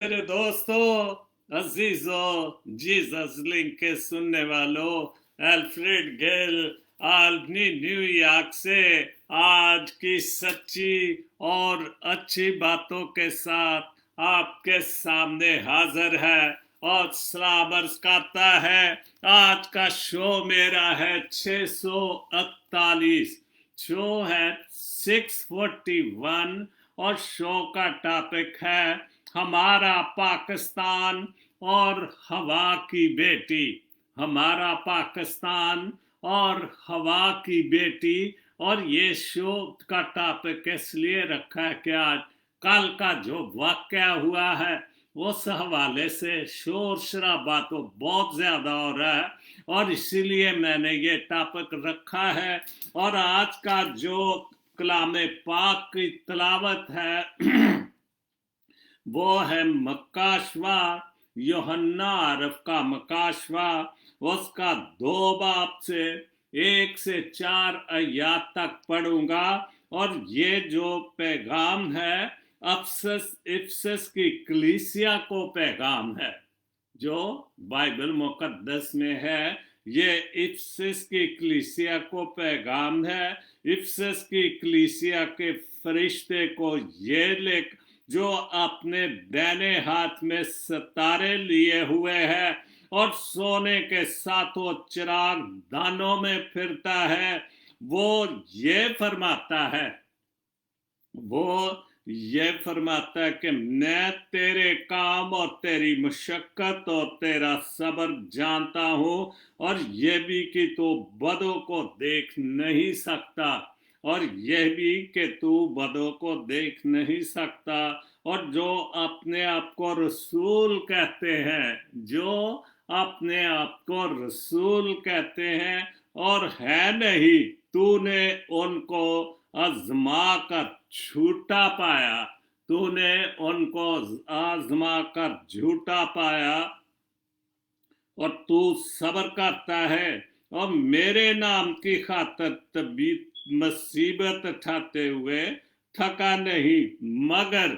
मेरे दोस्तों, अजीजों, Jesus link के सुनने वालों, एल्फ्रेड गेल आल्बनी न्यूयॉर्क से आज की सच्ची और अच्छी बातों के साथ आपके सामने हाजिर है और सलाम अर्ज करता है। आज का शो मेरा है 648, शो है 641 और शो का टॉपिक है हमारा पाकिस्तान और हवा की बेटी। हमारा पाकिस्तान और हवा की बेटी। और ये शो का टॉपिक इसलिए रखा है कि आज कल का जो वाकया हुआ है उस हवाले से शोर शराबा तो बहुत ज्यादा हो रहा है और इसीलिए मैंने ये टॉपिक रखा है। और आज का जो कलाम पाक की तिलावत है वो है मक्काशवा, यूहन्ना अरफ का मक्काशवा, उसका 2 बाब से 1 से 4 आयत तक पढ़ूंगा। और ये जो पैगाम है इफसस की कलीसिया को पैगाम है जो बाइबल मुकद्दस में है। ये इफसस की कलीसिया को पैगाम है। इफसस की कलीसिया के फरिश्ते को ये लिख जो अपने दाहिने हाथ में सितारे लिए हुए है और सोने के सातों चिराग दानों में फिरता है, वो ये फरमाता है कि मैं तेरे काम और तेरी मशक्कत और तेरा सब्र जानता हूं और ये भी कि तू बदों को देख नहीं सकता, और यह भी कि तू बदों को देख नहीं सकता। और जो अपने आप को रसूल कहते हैं, जो अपने आप को रसूल कहते हैं और है नहीं, तूने उनको आजमा कर झूठा पाया, तूने उनको आजमा कर झूठा पाया और तू सब्र करता है और मेरे नाम की खातिर तबीयत मुसीबत उठाते हुए थका नहीं, मगर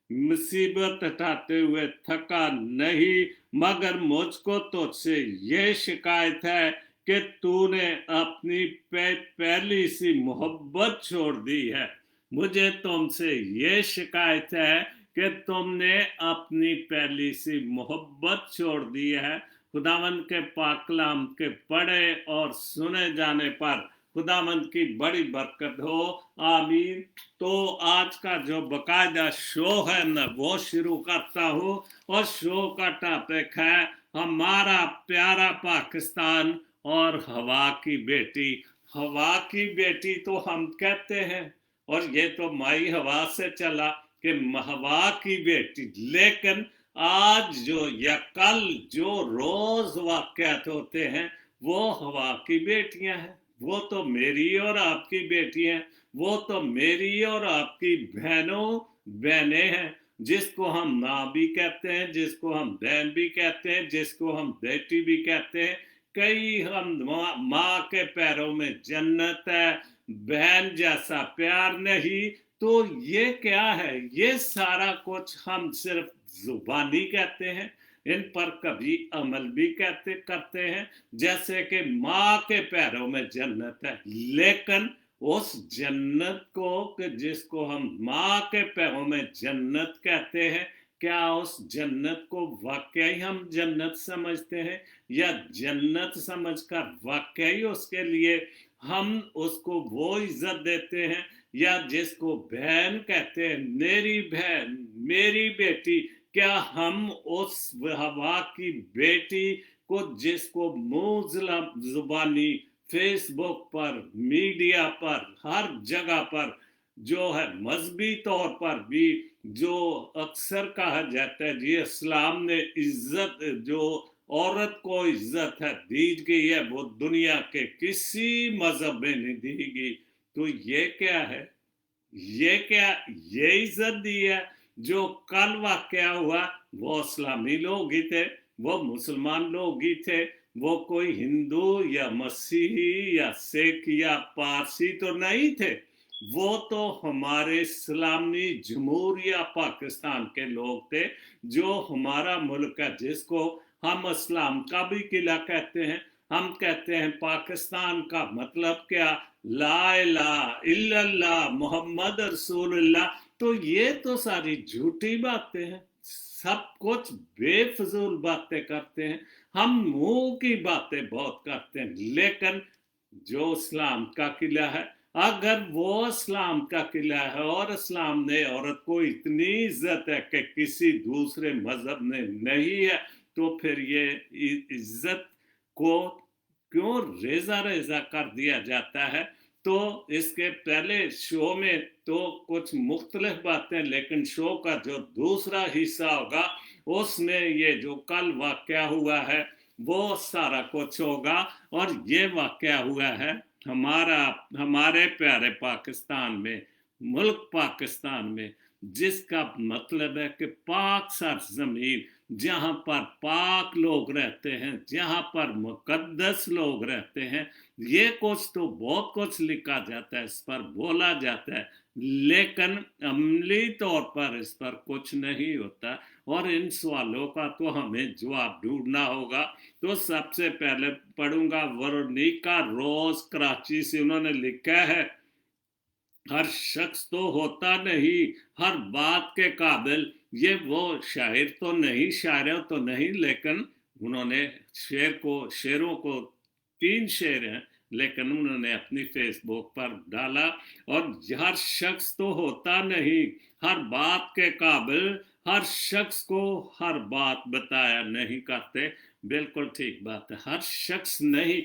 मुसीबत उठाते हुए थका नहीं, मगर मुझको तुझसे ये शिकायत है कि तूने अपनी पहली सी मोहब्बत छोड़ दी है। मुझे तुमसे ये शिकायत है कि तुमने अपनी पहली सी मोहब्बत छोड़ दी है। खुदावंद के पाक कलाम के पढ़े और सुने जाने पर खुदावंद की बड़ी बरकत हो, आमीन। तो आज का जो बकायदा शो है मैं वो शुरू करता हूँ और शो का टॉपिक है हमारा प्यारा पाकिस्तान और हवा की बेटी। हवा की बेटी तो हम कहते हैं और ये तो माई हवा से चला कि हवा की बेटी, लेकिन आज जो या कल जो रोज वाक़यात होते हैं वो हवा की बेटियां हैं। वो तो मेरी और आपकी बेटी हैं, वो तो मेरी और आपकी बहनें हैं, जिसको हम माँ भी कहते हैं, जिसको हम बहन भी कहते हैं, जिसको हम बेटी भी कहते हैं। कई हम माँ के पैरों में जन्नत है, बहन जैसा प्यार नहीं। तो ये क्या है? ये सारा कुछ हम सिर्फ जुबानी कहते हैं, इन पर कभी अमल भी करते हैं। जैसे कि माँ के पैरों में जन्नत है, लेकिन उस जन्नत को जिसको हम माँ के पैरों में जन्नत कहते हैं, क्या उस जन्नत को वाकई हम जन्नत समझते हैं या जन्नत समझकर वाकई उसके लिए हम उसको वो इज्जत देते हैं? या जिसको बहन कहते हैं, मेरी बहन, मेरी बेटी, क्या हम उस हवा की बेटी को जिसको मुंह जुबानी फेसबुक पर, मीडिया पर, हर जगह पर जो है मजहबी तौर पर भी जो अक्सर कहा जाता है जी इस्लाम ने इज्जत, जो औरत को इज्जत है दी गई है वो दुनिया के किसी मजहब में नहीं दी गई। तो ये क्या है? ये इज्जत दी है। जो कल वाकया हुआ वो इस्लामी लोग ही थे, वो मुसलमान लोग ही थे, वो कोई हिंदू या मसीही या सिख या पारसी तो नहीं थे। वो तो हमारे इस्लामी जमहूरिया पाकिस्तान के लोग थे, जो हमारा मुल्क है, जिसको हम इस्लाम का भी किला कहते हैं। हम कहते हैं पाकिस्तान का मतलब क्या, ला इलाहा इल्लल्लाह मोहम्मद रसूलुल्लाह। तो ये तो सारी झूठी बातें हैं, सब कुछ बेफजूल बातें करते हैं। हम मुंह की बातें बहुत करते हैं, लेकिन जो इस्लाम का किला है, अगर वो इस्लाम का किला है और इस्लाम ने औरत को इतनी इज्जत है कि किसी दूसरे मजहब ने नहीं है, तो फिर ये इज्जत को क्यों रेजा रेजा कर दिया जाता है। तो इसके पहले शो में तो कुछ मुख्तलिफ बातें, लेकिन शो का जो दूसरा हिस्सा होगा उसमें ये जो कल वाकया हुआ है वो सारा कुछ होगा। और ये वाकया हुआ है हमारे प्यारे पाकिस्तान में, मुल्क पाकिस्तान में, जिसका मतलब है कि पाक सरजमीन, जहाँ पर पाक लोग रहते हैं, जहाँ पर मुकद्दस लोग रहते हैं। ये कुछ तो बहुत कुछ लिखा जाता है, इस पर बोला जाता है, लेकिन अमली तौर पर इस पर कुछ नहीं होता। और इन सवालों का तो हमें जवाब ढूंढना होगा। तो सबसे पहले पढ़ूंगा वरोनिका रोज कराची से, उन्होंने लिखा है, हर शख्स तो होता नहीं हर बात के काबिल। ये वो शायर तो नहीं, शायर तो नहीं, लेकिन उन्होंने शेरों को 3 शेर हैं, लेकिन उन्होंने अपनी फेसबुक पर डाला। और हर शख्स तो होता नहीं हर बात के काबिल, हर शख्स को हर बात बताया नहीं करते। बिल्कुल ठीक बात है, हर शख्स नहीं,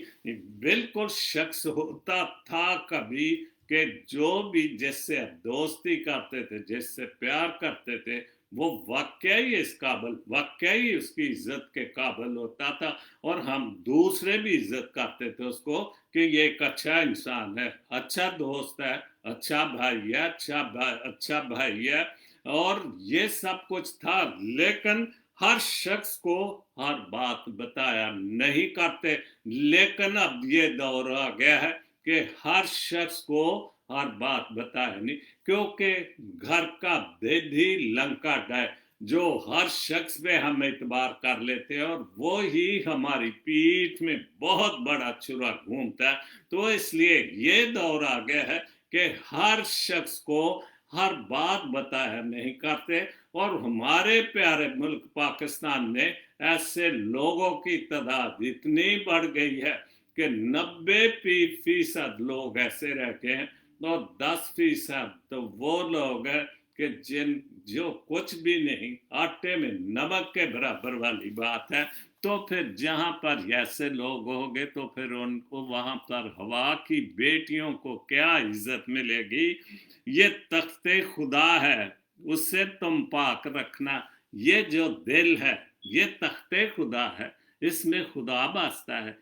बिल्कुल शख्स होता था कभी कि जो भी जिससे दोस्ती करते थे, जिससे प्यार करते थे, वो वाकई इस काबिल, वाकई उसकी इज्जत के काबिल होता था। और हम दूसरे भी इज्जत करते थे उसको कि ये एक अच्छा इंसान है, अच्छा दोस्त है, अच्छा भाई है, अच्छा भाई है, और ये सब कुछ था। लेकिन हर शख्स को हर बात बताया नहीं करते। लेकिन अब ये दौर आ गया है कि हर शख्स को हर बात बताए नहीं, क्योंकि घर का बेधी लंका डाय, जो हर शख्स पे हम एतबार कर लेते हैं, और वो ही हमारी पीठ में बहुत बड़ा छुरा घूमता है। तो इसलिए ये दौर आ गया है कि हर शख्स को हर बात बताया नहीं करते। और हमारे प्यारे मुल्क पाकिस्तान में ऐसे लोगों की तादाद इतनी बढ़ गई है कि 90% लोग ऐसे रह गए हैं, तो 10% तो वो लोग हैं कि जो कुछ भी नहीं, आटे में नमक के बराबर वाली बात है। तो फिर जहां पर ऐसे लोग होंगे तो फिर उनको वहां पर हवा की बेटियों को क्या इज्जत मिलेगी। ये तख्ते खुदा है, उससे तुम पाक रखना। ये जो दिल है ये तख्ते खुदा है, इसमें खुदा बसता है,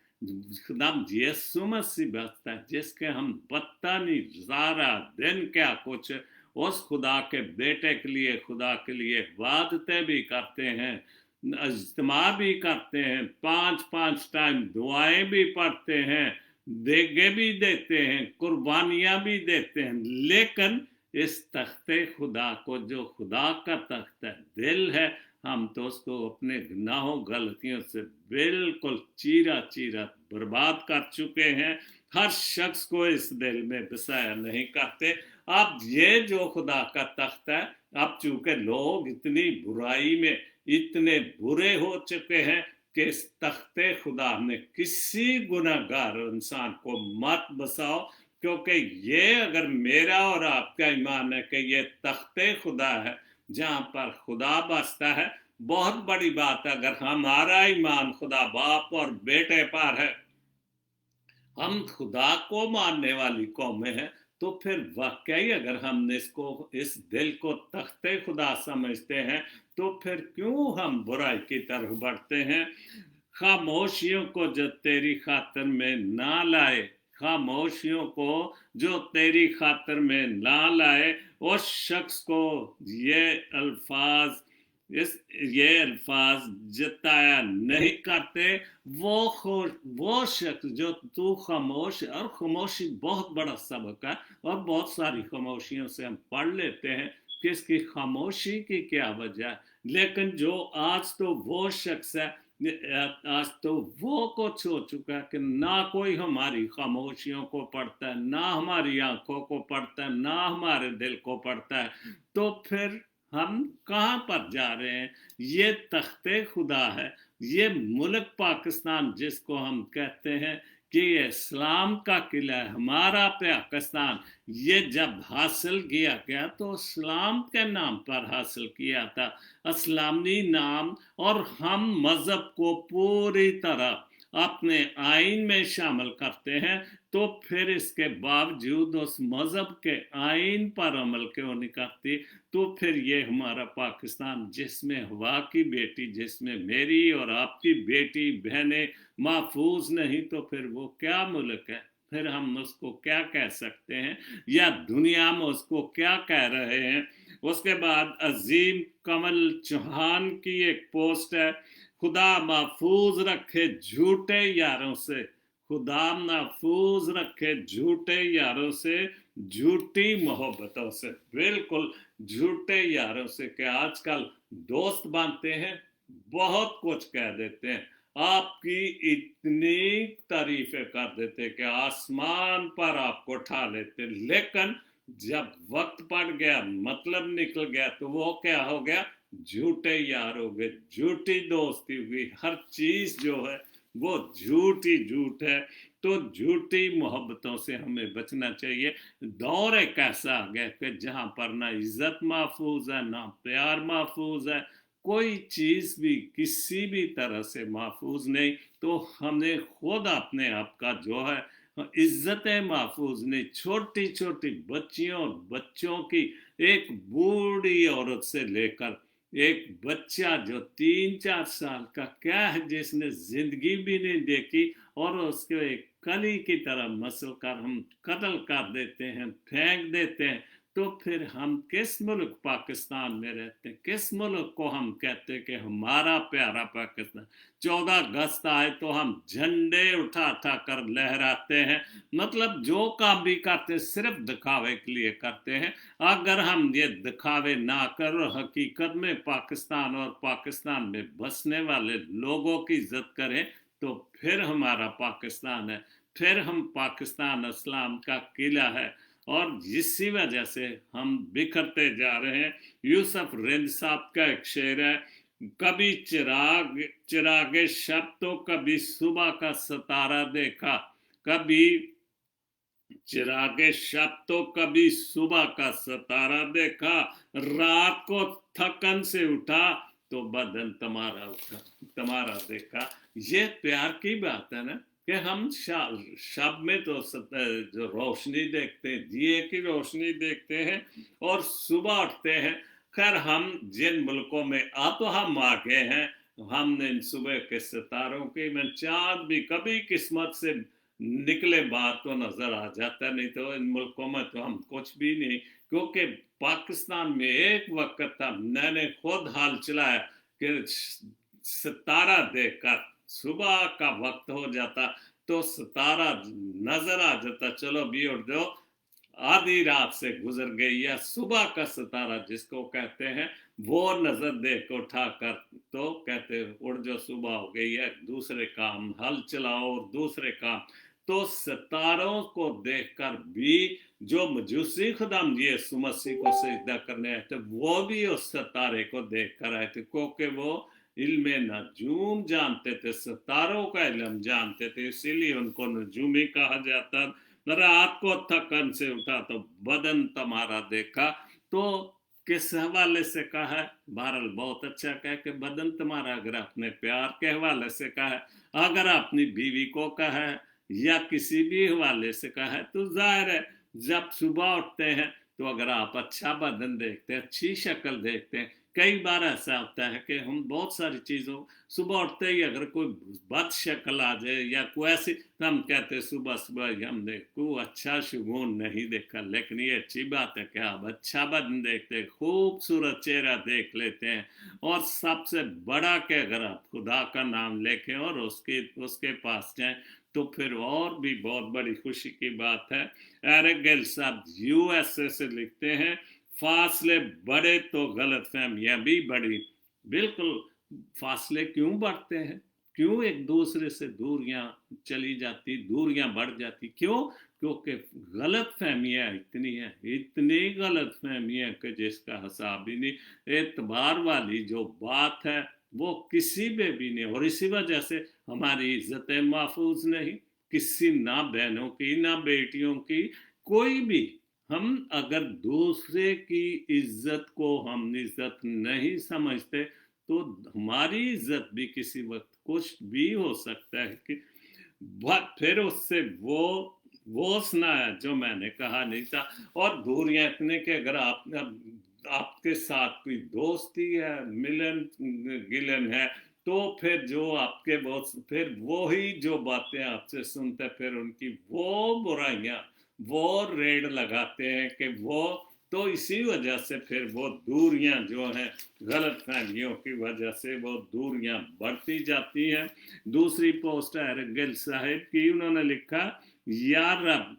खुदा यीशु मसीह बसता है, जिसके हम पता नहीं सारा दिन क्या कुछ उस खुदा के बेटे के लिए, खुदा के लिए वादते भी करते हैं, इज्तिमा भी करते हैं, 5-5 टाइम दुआएं भी पढ़ते हैं, देगे भी देते हैं, कुर्बानियां भी देते हैं। लेकिन इस तख्ते खुदा को, जो खुदा का तख्त है, दिल है, हम तो उसको अपने गुनाहों गलतियों से बिल्कुल चीरा चीरा बर्बाद कर चुके हैं। हर शख्स को इस दिल में बसाया नहीं करते। अब ये जो खुदा का तख्त है, अब चूंकि लोग इतनी बुराई में इतने बुरे हो चुके हैं कि इस तख्ते खुदा में किसी गुनाहगार इंसान को मत बसाओ, क्योंकि ये अगर मेरा और आपका ईमान है कि ये तख्ते खुदा है जहां पर खुदा बसता है, बहुत बड़ी बात है। अगर हमारा ईमान खुदा बाप और बेटे पर है, हम खुदा को मानने वाली कौमें हैं, तो फिर वाकई अगर हम इसको, इस दिल को तख्ते खुदा समझते हैं, तो फिर क्यों हम बुराई की तरफ बढ़ते हैं। खामोशियों को जो तेरी खातिर में ना लाए, खामोशियों को जो तेरी खातिर में ना लाए, उस शख्स को ये अल्फाज ये अल्फाज जताया नहीं करते। वो शख्स जो तू खामोश, और खामोशी बहुत बड़ा सबक है, और बहुत सारी खामोशियों से हम पढ़ लेते हैं कि इसकी खामोशी की क्या वजह है। लेकिन जो आज तो वो शख्स है, आज तो वो कुछ हो चुका है कि ना कोई हमारी खामोशियों को पढ़ता है, ना हमारी आंखों को पढ़ता है, ना हमारे दिल को पढ़ता है। तो फिर हम कहाँ पर जा रहे हैं? ये तख्ते खुदा है, ये मुल्क पाकिस्तान जिसको हम कहते हैं कि ये इस्लाम का किला है, हमारा पाकिस्तान, ये जब हासिल किया गया तो इस्लाम के नाम पर हासिल किया था, इस्लामी नाम। और हम मज़हब को पूरी तरह अपने आइन में शामिल करते हैं, तो फिर इसके बावजूद उस मज़हब के आइन पर अमल क्यों नहीं करती? तो फिर ये हमारा पाकिस्तान, जिसमें हवा की बेटी, जिसमें मेरी और आपकी बेटी बहनें महफूज नहीं, तो फिर वो क्या मुल्क है? फिर हम उसको क्या कह सकते हैं, या दुनिया में उसको क्या कह रहे हैं? उसके बाद अजीम कमल चौहान की एक पोस्ट है, खुदा महफूज रखे झूठे यारों से, खुदा महफूज रखे झूठे यारों से, झूठी मोहब्बतों से। बिल्कुल झूठे यारों से, कि आजकल दोस्त बनते हैं, बहुत कुछ कह देते हैं, आपकी इतनी तारीफें कर देते कि आसमान पर आपको उठा लेते, लेकिन जब वक्त पड़ गया, मतलब निकल गया, तो वो क्या हो गया? झूठे यार हो गए, झूठी दोस्ती हुई, हर चीज जो है वो झूठ ही झूठ है। तो झूठी मोहब्बतों से हमें बचना चाहिए। दौर एक ऐसा आ गया कि जहां पर ना इज्जत महफूज है, ना प्यार महफूज है, कोई चीज भी किसी भी तरह से महफूज नहीं। तो हमने खुद अपने आप का जो है इज्जतें महफूज नहीं, छोटी छोटी बच्चियों बच्चों की, एक बूढ़ी औरत से लेकर एक बच्चा जो 3-4 साल का, क्या है, जिसने जिंदगी भी नहीं देखी, और उसके एक कली की तरह मसल कर हम कत्ल कर देते हैं, फेंक देते हैं। तो फिर हम किस मुल्क पाकिस्तान में रहते हैं? किस मुल्क को हम कहते हैं कि हमारा प्यारा पाकिस्तान? 14 अगस्त आए तो हम झंडे उठा उठा कर लहराते हैं, मतलब जो काम भी करते हैं सिर्फ दिखावे के लिए करते हैं। अगर हम ये दिखावे ना कर हकीकत में पाकिस्तान और पाकिस्तान में बसने वाले लोगों की इज्जत करें, तो फिर हमारा पाकिस्तान है, फिर हम पाकिस्तान इस्लाम का किला है। और इसी वजह से हम बिखरते जा रहे हैं। यूसुफ रिंद साहब का एक शेर है, कभी चिराग चिरागे शब तो कभी सुबह का सितारा देखा, कभी चिरागे शब तो कभी सुबह का सितारा देखा, रात को थकन से उठा तो बदन तुम्हारा उठा तुम्हारा देखा। ये प्यार की बात है ना, कि हम शब में तो जो रोशनी देखते हैं, दिए की रोशनी देखते हैं, और सुबह उठते हैं। खैर हम जिन मुल्कों में तो हम आगे हैं, हमने इन सुबह के सितारों की, मैं चांद भी कभी किस्मत से निकले बात तो नजर आ जाता, नहीं तो इन मुल्कों में तो हम कुछ भी नहीं। क्योंकि पाकिस्तान में एक वक्त था, मैंने खुद हाल चलाया कि सितारा देखकर सुबह का वक्त हो जाता तो सितारा नजर आ जाता, चलो भी उठ जाओ, आधी रात से गुजर गई, या सुबह का सितारा जिसको कहते हैं, वो नजर देख उठाकर तो कहते उठ जो सुबह हो गई है, दूसरे काम हल चलाओ और दूसरे काम। तो सितारों को देखकर भी जो मजूसी खुदा यीशु मसीह को सजदा करने आए थे, वो भी उस सितारे को देख कर आए थे, क्योंकि वो इल्म नजूम जानते थे, सितारों का इल्म जानते थे, इसीलिए उनको नजूमी कहा जाता। रात को थकन से उठा तो बदन तुम्हारा देखा। तो किस हवाले से कहा है? बहरहाल बहुत अच्छा कहा कि बदन तुम्हारा, अगर अपने प्यार के हवाले से कहा है, अगर अपनी बीवी को कहा है, या किसी भी हवाले से कहा है, तो जाहिर है जब सुबह उठते हैं तो अगर आप अच्छा बदन देखते हैं, अच्छी शक्ल देखते हैं, कई बार ऐसा होता है कि हम बहुत सारी चीज़ों, सुबह उठते ही अगर कोई बद शक्ल आ जाए या कोई ऐसी, तो हम कहते हैं सुबह सुबह हमने कोई अच्छा शगुन नहीं देखा। लेकिन ये अच्छी बात है कि आप अच्छा बदन देखते, खूबसूरत चेहरा देख लेते हैं। और सबसे बड़ा कि अगर आप खुदा का नाम लेके और उसके पास जाएं, तो फिर और भी बहुत बड़ी खुशी की बात है। एरिक गिल साहब यूएसए से लिखते हैं, फासले बढ़े तो गलत फहमियां भी बढ़ी। बिल्कुल, फासले क्यों बढ़ते हैं, क्यों एक दूसरे से दूरियां चली जाती, दूरियां बढ़ जाती, क्यों? क्योंकि गलत फहमियां इतनी है, इतनी गलत फहमियां कि जिसका हिसाब ही नहीं। एतबार वाली जो बात है वो किसी में भी नहीं, और इसी वजह से हमारी इज्जतें महफूज नहीं, किसी ना बहनों की ना बेटियों की, कोई भी। हम अगर दूसरे की इज्जत को हम इज्जत नहीं समझते, तो हमारी इज्जत भी किसी वक्त कुछ भी हो सकता है कि फिर उससे वो सुनाया जो मैंने कहा नहीं था। और दूरियां इतने कि अगर आपके साथ कोई दोस्ती है, मिलन गिलन है, तो फिर जो आपके बहुत, फिर वो ही जो बातें आपसे सुनते, फिर उनकी वो बुराइयां, वो रेड लगाते हैं कि वो, तो इसी वजह से फिर वो दूरियां जो हैं, गलत फहमियों की वजह से वो दूरियां बढ़ती जाती हैं। दूसरी पोस्ट है गिल साहिब की, उन्होंने लिखा, या रब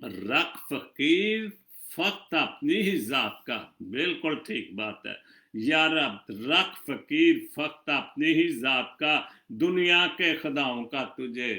रख फकीर फक्त अपनी ही जात का। बिल्कुल ठीक बात है। या रब रख फकीर फक्त अपनी ही जात का, दुनिया के खुदाओं का तुझे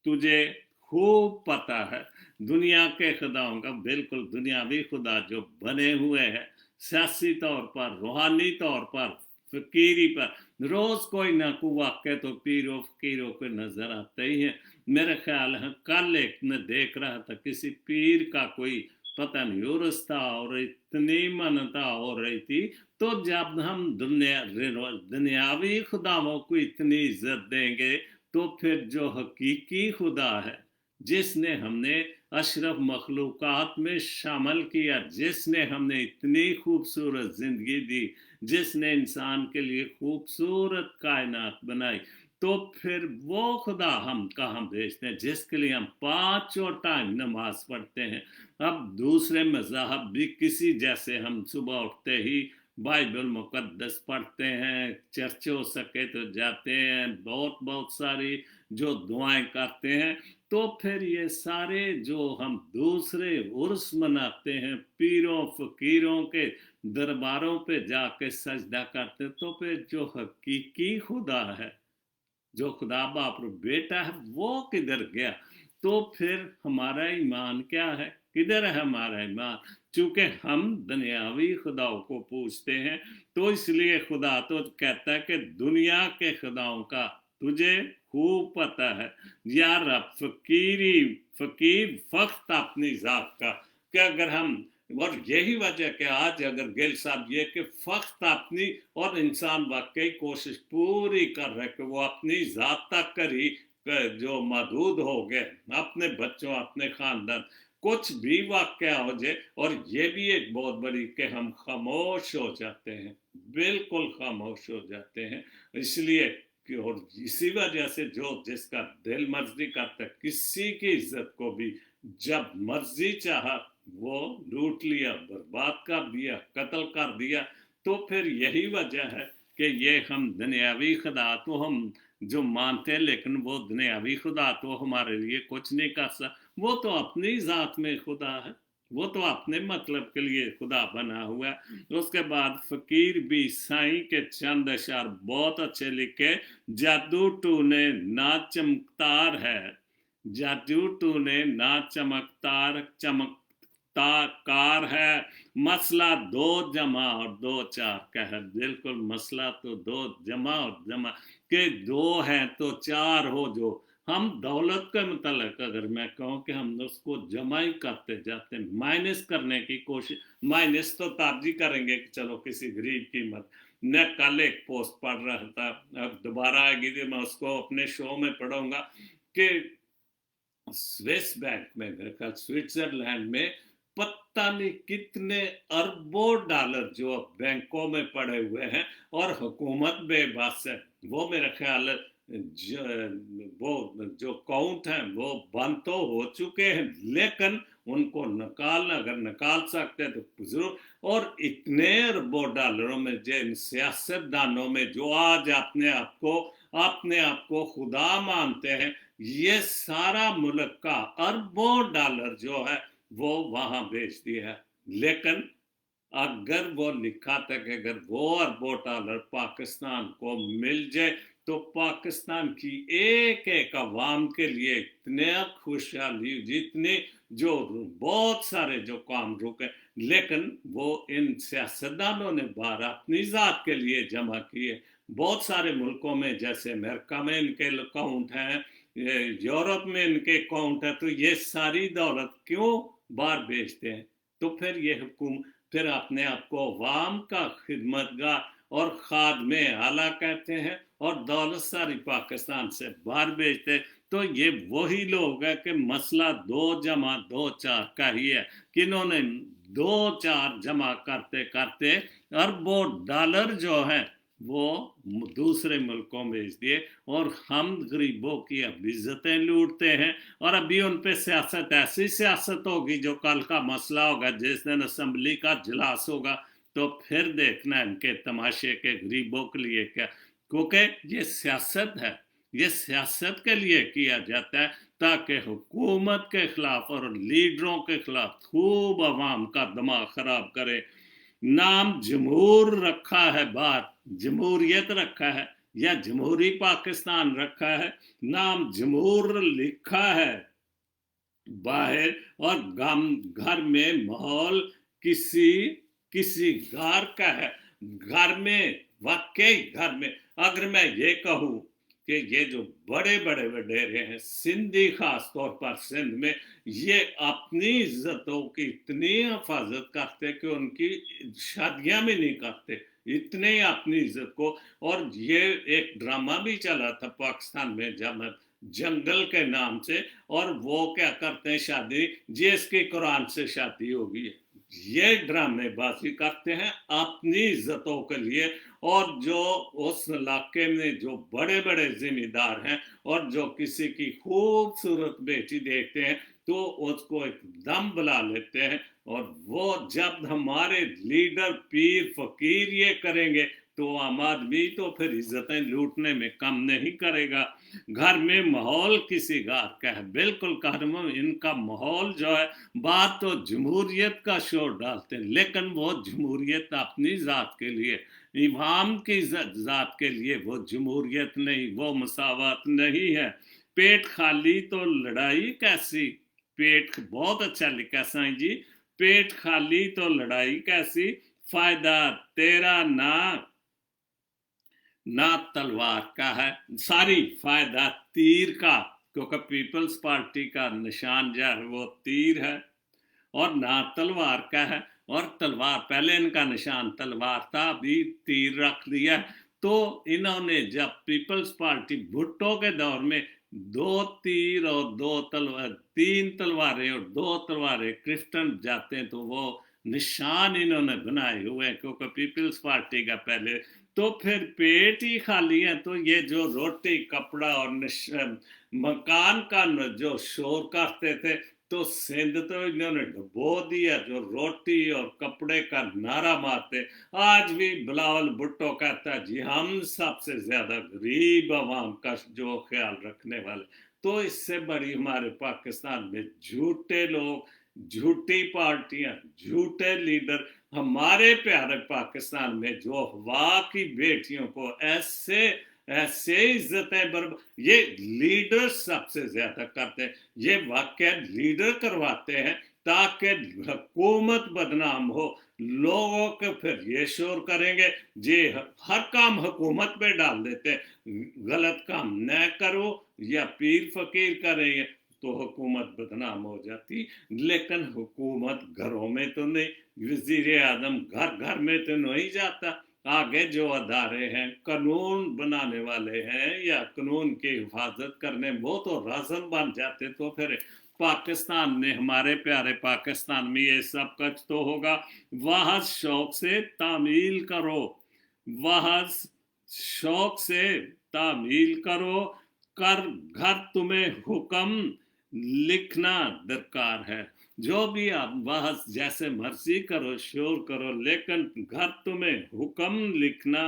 तुझे खूब पता है। दुनिया के खुदाओं का, बिल्कुल दुनियावी खुदा जो बने हुए हैं, सियासी तौर पर, रूहानी तौर पर, फकीरी पर, रोज कोई ना कोई वाक्य तो पीरों फकीरों को नजर आते ही हैं। मेरे ख्याल है कल एक मैं देख रहा था, किसी पीर का कोई पता नहीं उर्स था, और इतनी मान्यता हो रही थी। तो जब हम दुनियावी खुदाओं को इतनी इज्जत देंगे, तो फिर जो हकीकी खुदा है, जिसने हमने अशरफ मखलूकात में शामिल किया, जिसने हमने इतनी खूबसूरत जिंदगी दी, जिसने इंसान के लिए खूबसूरत कायनात बनाई, तो फिर वो खुदा हम कहाँ भेजते हैं, जिसके लिए हम 5 टाइम नमाज पढ़ते हैं। अब दूसरे मज़हब भी किसी जैसे, हम सुबह उठते ही बाइबल मुकद्दस पढ़ते हैं, चर्च हो सके तो जाते हैं, बहुत बहुत सारी जो दुआएं करते हैं। तो फिर ये सारे जो हम दूसरे उर्स मनाते हैं, पीरों फकीरों के दरबारों पे जाके सजदा करते, तो फिर जो हकीकी खुदा है, जो खुदा बाप बेटा है, वो किधर गया? तो फिर हमारा ईमान क्या है, किधर है हमारा ईमान? चूंकि हम दुनियावी खुदाओं को पूछते हैं, तो इसलिए खुदा तो कहता है कि दुनिया के खुदाओं का तुझे खूब पता है। यार फकीर फख्त अपनी जात का, कि अगर हम, और यही वजह कि आज अगर गिल साहब ये कि फख्त अपनी, और इंसान वाकई कोशिश पूरी कर रहे कि वो अपनी जात तक करी, जो महदूद हो गए, अपने बच्चों, अपने खानदान, कुछ भी वाकया हो जाए। और ये भी एक बहुत बड़ी कि हम खामोश हो जाते हैं, बिल्कुल खामोश हो जाते हैं। इसलिए कि, और इसी वजह से जो जिसका दिल मर्जी करता है, किसी की इज्जत को भी जब मर्जी चाहा वो लूट लिया, बर्बाद कर दिया, कत्ल कर दिया। तो फिर यही वजह है कि ये हम दुनियावी खुदा तो हम जो मानते हैं, लेकिन वो दुनियावी खुदा तो हमारे लिए कुछ नहीं कर सकता। वो तो अपनी जात में खुदा है, वो तो अपने मतलब के लिए खुदा बना हुआ है। उसके बाद फकीर भी साईं के चंद अशार बहुत अच्छे लिखे, जादू टूने ना चमकदार है, जादू टूने ना चमकदार है, मसला 2 जमा और 2 4 का है। बिल्कुल, मसला तो 2 जमा और जमा के 2 हैं तो 4 हो। जो हम दौलत के मतलब अगर मैं कहूँ कि हम उसको जमा ही करते जाते हैं, माइनस करने की कोशिश, माइनस तो ताजी करेंगे कि चलो किसी गरीब की मत। मैं कल एक पोस्ट पढ़ रहा था, अब दोबारा आएगी तो मैं उसको अपने शो में पढ़ूंगा, कि स्विस बैंक में, मेरे ख्याल स्विट्जरलैंड में पता नहीं कितने अरबों डॉलर जो बैंकों में पड़े हुए हैं और हुकूमत बेबस है। वो मेरा ख्याल है वो जो अकाउंट हैं वो बंद तो हो चुके हैं, लेकिन उनको निकालना, अगर निकाल सकते हैं तो जरूर। और इतने अरबों डॉलरों में जिन सियासतदानों में जो आज अपने आप को खुदा मानते हैं, ये सारा मुल्क का अरबों डॉलर जो है वो वहां भेज दिया है। लेकिन अगर वो लिखा था कि अगर वो अरबों डॉलर पाकिस्तान को मिल जाए तो पाकिस्तान की एक एक अवाम के लिए इतने खुशहाली, जितने जो बहुत सारे जो काम रुके, लेकिन वो इन सियासतदानों ने बाहर अपनी जात के लिए जमा किए। बहुत सारे मुल्कों में, जैसे अमेरिका में इनके अकाउंट हैं, यूरोप में इनके अकाउंट है, तो ये सारी दौलत क्यों बाहर भेजते हैं? तो फिर ये हुकूमत फिर अपने आप को अवाम का खिदमतगार और खादमे आला कहते हैं और दौलत सारी पाकिस्तान से बाहर भेजते। तो ये वही लोग हैं कि मसला 2+2=4 का ही है कि इन्होंने 2-4 जमा करते करते अरबों डॉलर जो है वो दूसरे मुल्कों में भेज दिए और हम गरीबों की अब इज्जतें लूटते हैं। और अभी उन पे सियासत, ऐसी सियासत होगी जो कल का मसला होगा, जिस दिन असेंबली का इजलास होगा तो फिर देखना इनके तमाशे के गरीबों के लिए क्या। क्योंकि ये सियासत है, ये सियासत के लिए किया जाता है ताकि हुकूमत के खिलाफ और लीडरों के खिलाफ खूब अवाम का दिमाग खराब करे। नाम जमहूर रखा है बाहर, जमहूरियत रखा है या जमहूरी पाकिस्तान रखा है, नाम जमहूर लिखा है बाहर, और घर में माहौल किसी किसी घर का है। घर में, वाकई घर में, अगर मैं ये कहूँ कि ये जो बड़े बड़े वडेरे हैं सिंधी, खास तौर पर सिंध में, ये अपनी इज्जतों की इतनी हिफाजत करते कि उनकी शादियां भी नहीं करते, इतने अपनी इज्जत को। और ये एक ड्रामा भी चला था पाकिस्तान में जब जंगल के नाम से, और वो क्या करते हैं, शादी जिसकी कुरान से शादी होगी, ये ड्रामेबाजी करते हैं अपनी इज्जतों के लिए। और जो उस इलाके में जो बड़े बड़े जिम्मेदार हैं और जो किसी की खूबसूरत बेटी देखते हैं तो उसको एकदम बुला लेते हैं। और वो जब हमारे लीडर पीर फकीर ये करेंगे तो आम आदमी तो फिर इज्जतें लूटने में कम नहीं करेगा। घर में माहौल किसी घर का है, बिल्कुल घर में इनका माहौल जो है, बात तो जमहूरियत का शोर डालते हैं, लेकिन वो जमहूरियत अपनी जात के लिए, इमाम की जात के लिए वो जमहूरियत नहीं, वो मसावत नहीं है। पेट खाली तो लड़ाई कैसी, पेट बहुत अच्छा लिखा साईं जी, पेट खाली तो लड़ाई कैसी, फायदा तेरा ना तलवार का है, सारी फायदा तीर का, क्योंकि पीपल्स पार्टी का निशान जो है वो तीर है और ना तलवार का है। और तलवार, पहले इनका निशान तलवार था, अभी तीर रख दिया। तो इन्होंने जब पीपल्स पार्टी भुट्टो के दौर में 2 तीर और 2 तलवार, 3 तलवारें और 2 तलवारें क्रिफ्टन जाते हैं, तो वो निशान इन्होंने बनाए हुए हैं क्योंकि पीपल्स पार्टी का पहले। तो फिर पेट ही खाली है, तो ये जो रोटी कपड़ा और मकान का जो शोर करते थे, तो सिंध तो इन्होंने डुबो दिया, जो रोटी और कपड़े का नारा मारते। आज भी बिलावल भुट्टो कहता है जी हम सबसे ज्यादा गरीब आवाम का जो ख्याल रखने वाले। तो इससे बड़ी हमारे पाकिस्तान में झूठे लोग, झूठी पार्टियां, झूठे लीडर, हमारे प्यारे पाकिस्तान में जो अफवाह की बेटियों को ऐसे ऐसे इज्जतें ये लीडर सबसे ज्यादा करते हैं। ये वाकई लीडर करवाते हैं ताकि हुकूमत बदनाम हो, लोगों के फिर ये शोर करेंगे जी, हर काम हुकूमत पे डाल देते हैं, गलत काम न करो या पीर फकीर करें तो हुकूमत बदनाम हो जाती। लेकिन हुकूमत घरों में तो नहीं, वजीर आजम घर घर में तो नहीं जाता। आगे जो अदारे हैं, कानून बनाने वाले हैं या कानून की हिफाजत करने, वो तो राजन बन जाते। तो फिर पाकिस्तान में, हमारे प्यारे पाकिस्तान में ये सब कुछ तो होगा। वह शौक से तामील करो, वह शौक से तामील करो, कर घर तुम्हें हुक्म लिखना दरकार है। जो भी आप वह जैसे मर्जी करो, शोर करो, लेकिन घर तुम्हें हुक्म लिखना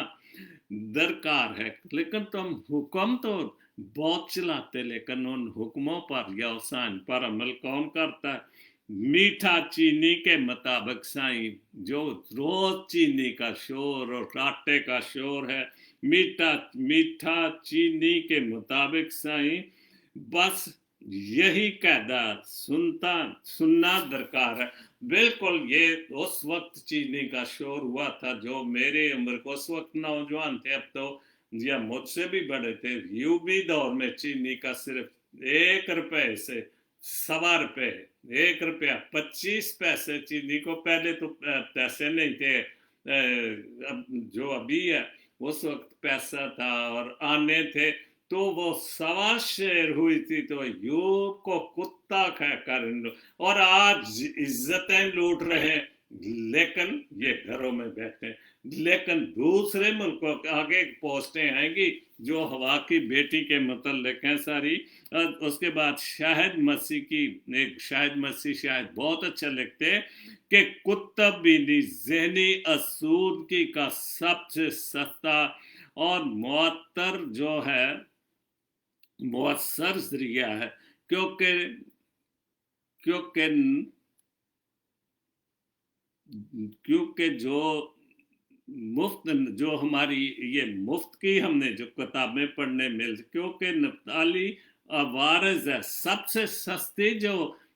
दरकार है। लेकिन तुम हुक्म तो बहुत चलाते, लेकिन उन हुक्मों पर या हुसैन पर अमल कौन करता है? मीठा चीनी के मुताबिक साईं, जो रोज चीनी का शोर और आटे का शोर है, मीठा मीठा चीनी के मुताबिक साईं, बस यही कायदा सुनना दरकार है। बिल्कुल ये उस वक्त चीनी का शोर हुआ था, जो मेरे उम्र को उस वक्त नौजवान थे, अब तो या मुझसे भी बड़े थे। यूबी दौर में चीनी का सिर्फ 1 रुपए से 1.25 रुपए, 1 रुपया 25 पैसे चीनी को, पहले तो पैसे नहीं थे अब जो अभी है, उस वक्त पैसा था और आने थे, तो वो 1.25 हुई थी, तो यूब को कुत्ता कहकर, और आज इज्जतें लूट रहे, लेकिन ये घरों में बैठे। लेकिन दूसरे मुल्कों के आगे पोस्टें आएंगी जो हवा की बेटी के मतलब हैं सारी। उसके बाद शाहिद मसीह की, एक शाहिद मसीह शायद बहुत अच्छा लिखते कि कुत्तब बीनी जहनी आसूदगी का सबसे सस्ता और मुअत्तर जो है, मुअस्सर जरिया है, क्योंकि क्योंकि क्योंकि जो मुफ्त, जो हमारी ये मुफ्त की हमने जो किताबें पढ़ने मिल, क्योंकि नफ्ताली वारिस है, सबसे सस्ती जो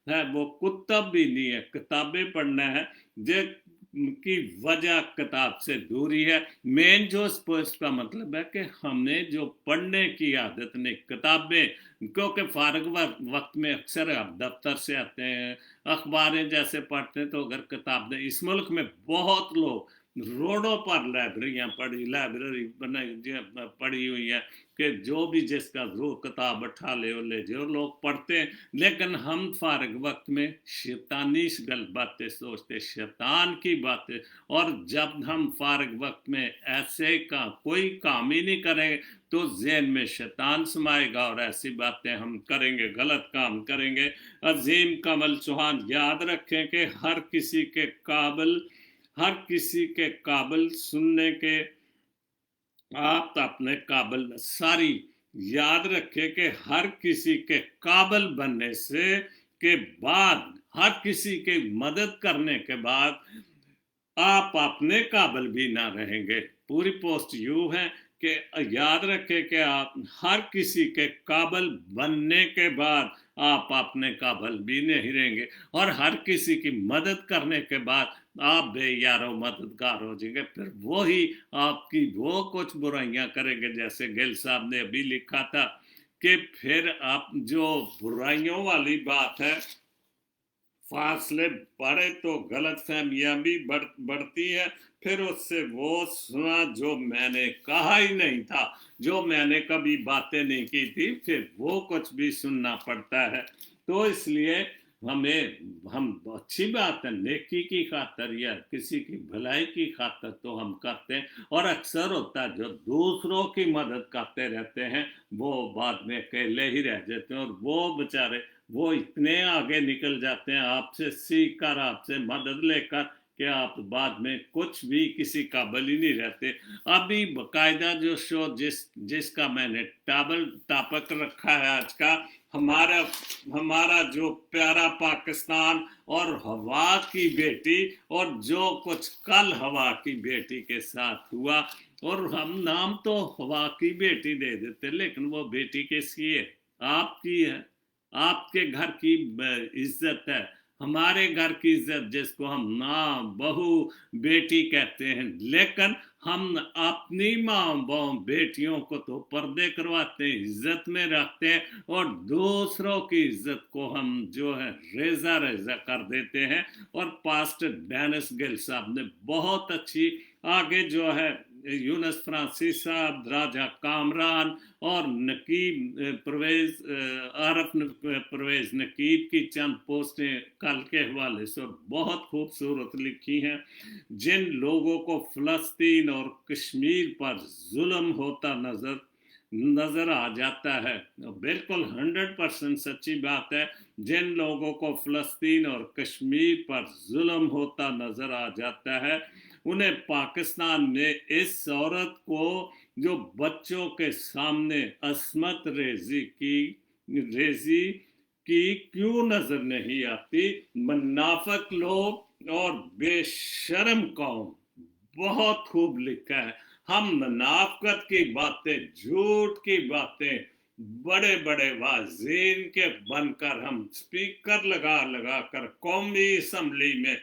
है वो कुत्तब भी नहीं है, किताबें पढ़ना है, जो की वजह किताब से दूरी है। मेन जो इसका मतलब है कि हमने जो पढ़ने की आदत नहीं, किताबें, क्योंकि फारग वक्त में अक्सर आप दफ्तर से आते हैं, अखबारें जैसे पढ़ते हैं, तो अगर किताबें, इस मुल्क में बहुत लोग रोडों पर लाइब्रेरी बनाई पड़ी हुई है कि जो भी जिसका जो किताब उठा ले जो लोग पढ़ते हैं, लेकिन हम फारग वक्त में शैतानी गलत बातें सोचते, शैतान की बातें, और जब हम फारग वक्त में ऐसे का कोई काम ही नहीं करेंगे तो ज़हन में शैतान समाएगा और ऐसी बातें हम करेंगे, गलत काम करेंगे। अजीम कमल चौहान, याद रखें कि हर किसी के काबिल सुनने के, आप अपने काबिल में सारी, याद रखें कि हर किसी के काबिल बनने से के बाद, हर किसी की मदद करने के बाद आप अपने काबिल भी ना रहेंगे। पूरी पोस्ट यूं है कि याद रखें कि आप हर किसी के काबिल बनने के बाद आप अपने काबिल भी नहीं रहेंगे, और हर किसी की मदद करने के बाद आप बेयारो मददगार हो जाएंगे। फिर वही आपकी वो कुछ बुराइयां करेंगे, जैसे गिल साहब ने अभी लिखा था कि फिर आप जो बुराइयों वाली बात है, फासले बढ़े तो गलत फहमियां भी बढ़ती है। फिर उससे वो सुना जो मैंने कहा ही नहीं था, जो मैंने कभी बातें नहीं की थी, फिर वो कुछ भी सुनना पड़ता है। तो इसलिए हम अच्छी बात है, नेकी की खातर या किसी की भलाई की खातर तो हम करते हैं, और अक्सर होता है जो दूसरों की मदद करते रहते हैं वो बाद में अकेले ही रह जाते हैं, और वो बेचारे वो इतने आगे निकल जाते हैं आपसे सीख कर, आपसे मदद लेकर, कि आप बाद में कुछ भी किसी काबिल ही नहीं रहते। अभी बाकायदा जो शो जिसका मैंने टॉपिक रखा है आज का, हमारा जो प्यारा पाकिस्तान और हवा की बेटी, और जो कुछ कल हवा की बेटी के साथ हुआ, और हम नाम तो हवा की बेटी दे देते, लेकिन वो बेटी किसकी है? आपकी है, आपके घर की इज्जत है, हमारे घर की इज्जत, जिसको हम माँ बहू बेटी कहते हैं, लेकिन हम अपनी माँ बहू बेटियों को तो पर्दे करवाते हैं, इज्जत में रखते हैं, और दूसरों की इज्जत को हम जो है रेजा रेजा कर देते हैं। और पास्टर डेनिस गिल साहब ने बहुत अच्छी आगे जो है यूनुस फ्रांसिस साहब, राजा कामरान और नकीब आरफ परवेज नकीब की चंद पोस्टें कल के हवाले से बहुत खूबसूरत लिखी हैं। जिन लोगों को फ़लस्तीन और कश्मीर पर जुल्म होता नज़र आ जाता है, बिल्कुल 100% सच्ची बात है। जिन लोगों को फ़लस्तीन और कश्मीर पर जुल्म होता नज़र आ जाता है, उन्हें पाकिस्तान ने इस औरत को जो बच्चों के सामने असमत रेजी की क्यों नजर नहीं आती। मुनाफिक लोग और बेशर्म कौम। बहुत खूब लिखा है। हम मुनाफिकत की बातें, झूठ की बातें, बड़े बड़े वाज़ीन के बनकर हम स्पीकर लगा लगा कर कौमी असम्बली में,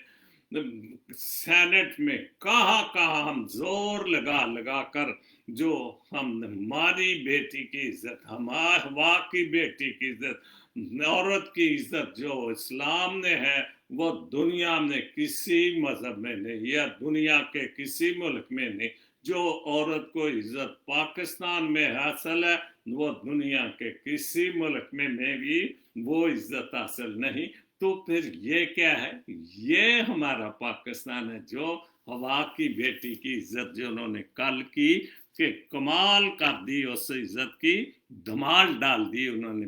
सेनेट में, कहाँ कहाँ हम जोर लगा लगा कर जो हम हमारी बेटी की इज्जत, हमारी हवा की बेटी की इज्जत, औरत की इज्जत जो इस्लाम ने है वो दुनिया में किसी मजहब में नहीं या दुनिया के किसी मुल्क में नहीं। जो औरत को इज्जत पाकिस्तान में हासिल है वो दुनिया के किसी मुल्क में भी वो इज्जत हासिल नहीं। तो फिर ये क्या है? ये हमारा पाकिस्तान है जो हवा की बेटी की इज्जत जो उन्होंने कल की कि कमाल कर दी, उस इज्जत की धमाल डाल दी उन्होंने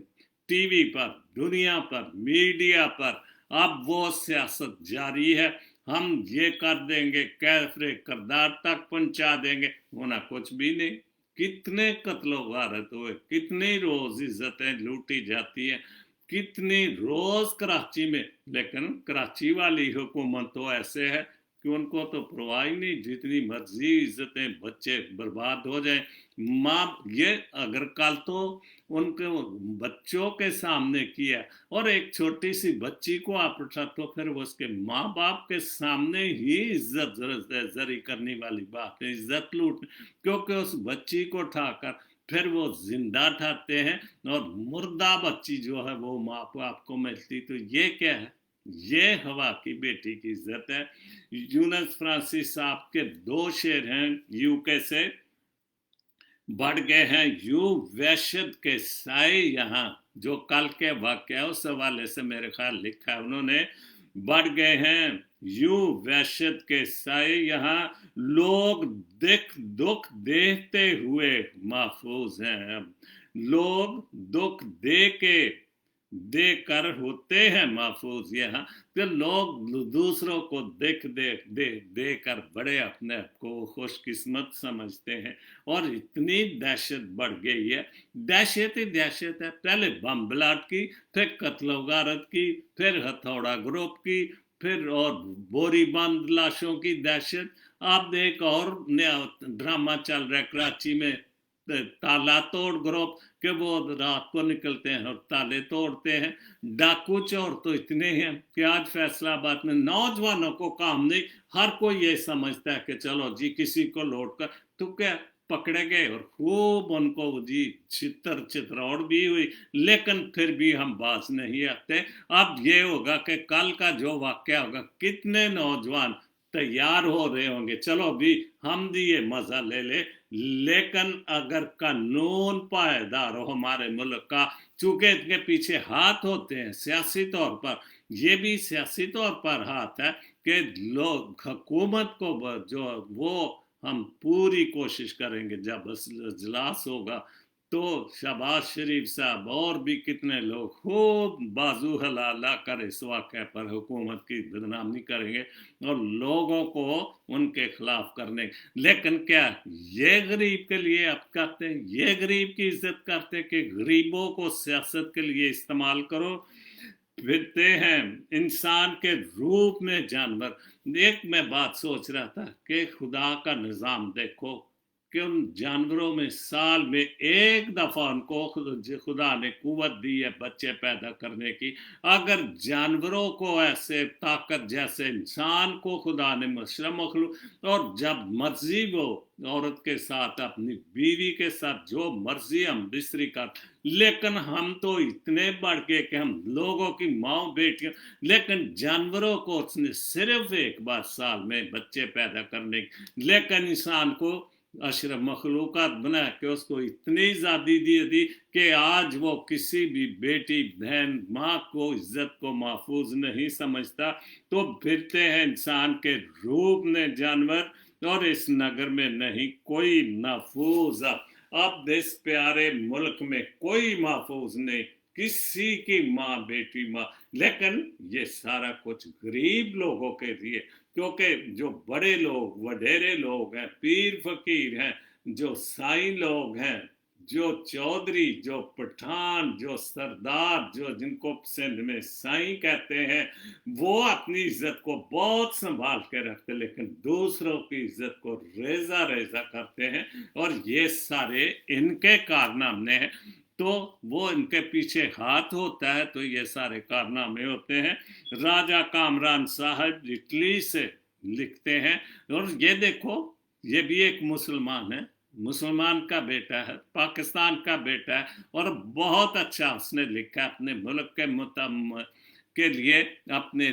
टीवी पर, दुनिया पर, मीडिया पर। अब वो सियासत जारी है। हम ये कर देंगे, कैफरे करदार तक पहुंचा देंगे, होना कुछ भी नहीं। कितने कत्लो गारत हुए, कितनी रोज इज्जतें लूटी जाती हैं, कितनी रोज कराची में। लेकिन कराची वाली हुकूमत तो ऐसे है कि उनको तो परवाह ही नहीं, जितनी मर्जी इज्जतें, बच्चे बर्बाद हो जाए। माँ ये अगर कल तो उनके बच्चों के सामने किया और एक छोटी सी बच्ची को आप उठा तो फिर वो उसके माँ बाप के सामने ही इज्जत जरी करने वाली बात है, इज्जत लूट। क्योंकि उस बच्ची को उठाकर फिर वो जिंदा ठाते हैं और मुर्दा बच्ची जो है वो माँ बाप को मिलती। तो ये क्या है? ये हवा की बेटी की इज्जत है। यूनुस फ्रांसिस साहब के 2 शेर हैं यूके से, बढ़ गए हैं यू वहशत के साए यहाँ, जो कल के वाक़या उस हवाले से मेरे ख्याल लिखा है उन्होंने। बढ़ गए हैं यू वहशत के साए यहाँ, लोग दुख देखते हुए महफूज हैं। अब लोग दुख देकर होते हैं महफूज यहाँ। तो लोग दूसरों को देकर बड़े अपने आप को खुशकिस्मत समझते हैं और इतनी दहशत बढ़ गई है। दहशत ही दहशत है। पहले बम ब्लास्ट की, फिर कत्लो गारत की, फिर हथौड़ा ग्रुप की, फिर और बोरी बंद लाशों की दहशत। अब एक और नया ड्रामा चल रहा है कराची में, ताला तोड़ ग्रुप के वो रात को निकलते हैं और ताले तोड़ते हैं। डाकू चोर तो इतने हैं कि आज फैसलाबाद में नौजवानों को काम नहीं, हर कोई ये समझता है कि चलो जी किसी को लौट कर, तो क्या पकड़े गए और खूब उनको जी चित्रौड़ भी हुई, लेकिन फिर भी हम बाज नहीं आते। अब ये होगा कि कल का जो वाकया होगा, कितने नौजवान तैयार हो रहे होंगे, चलो भी हम भी ये मजा ले ले। लेकिन अगर कानून पायदार हो हमारे मुल्क का, चूंकि इनके पीछे हाथ होते हैं सियासी तौर पर, ये भी सियासी तौर पर हाथ है कि लोग हुकूमत को जो वो हम पूरी कोशिश करेंगे जब इजलास होगा तो शहबाज शरीफ साहब और भी कितने लोग खूब बाजू हला कर इस वाक़े पर हुकूमत की बदनामी करेंगे और लोगों को उनके खिलाफ करने। लेकिन क्या ये गरीब के लिए आप करते हैं? ये गरीब की इज्जत करते हैं कि गरीबों को सियासत के लिए इस्तेमाल करो? फिरते हैं इंसान के रूप में जानवर। एक मैं बात सोच रहा था कि खुदा का निज़ाम देखो कि उन जानवरों में साल में एक दफा उनको खुदा ने कुव्वत दी है बच्चे पैदा करने की। अगर जानवरों को ऐसे ताकत जैसे इंसान को खुदा ने मशरम मखलूक, और जब मर्जी वो औरत के साथ अपनी बीवी के साथ जो मर्जी हम बिस्तरी कर, लेकिन हम तो इतने बढ़ गए कि हम लोगों की माँ बेटियां, लेकिन जानवरों को उसने सिर्फ एक बार साल में बच्चे पैदा करने, लेकिन इंसान को अशरफ मखलूक़ात बना के उसको इतनी आज़ादी दी कि आज वो किसी भी बेटी बहन माँ को इज्जत को महफूज नहीं समझता। तो फिरते हैं इंसान के रूप में जानवर, और इस नगर में नहीं कोई महफूज। अब इस प्यारे मुल्क में कोई महफूज नहीं, किसी की माँ बेटी माँ। लेकिन ये सारा कुछ गरीब लोगों के लिए, क्योंकि जो बड़े लोग वडेरे लोग हैं, पीर फकीर हैं, जो साईं लोग हैं, जो चौधरी, जो पठान, जो सरदार, जो जिनको सिंध में साईं कहते हैं, वो अपनी इज्जत को बहुत संभाल के रखते, लेकिन दूसरों की इज्जत को रेजा रेजा करते हैं। और ये सारे इनके कारनामे हैं। तो वो इनके पीछे हाथ होता है तो ये सारे कारनामे होते हैं। राजा कामरान साहब इटली से लिखते हैं, और ये देखो ये भी एक मुसलमान है, मुसलमान का बेटा है, पाकिस्तान का बेटा है, और बहुत अच्छा उसने लिखा अपने मुल्क के लिए। अपने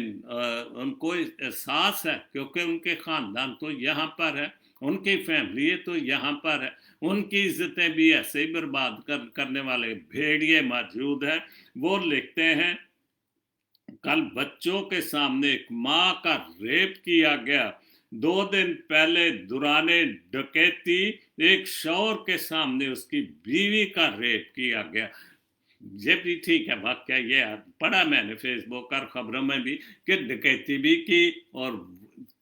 उनको एहसास है, क्योंकि उनके ख़ानदान तो यहाँ पर है, उनकी फैमिली तो यहाँ पर है, उनकी इज्जतें भी ऐसे ही बर्बाद करने वाले भेड़िए मौजूद हैं। वो लिखते हैं, कल बच्चों के सामने एक माँ का रेप किया गया। 2 दिन पहले दुराने डकैती, एक शौहर के सामने उसकी बीवी का रेप किया गया। ये भी ठीक है वाक्य, ये पढ़ा मैंने फेसबुक और खबरों में भी कि डकैती भी की। और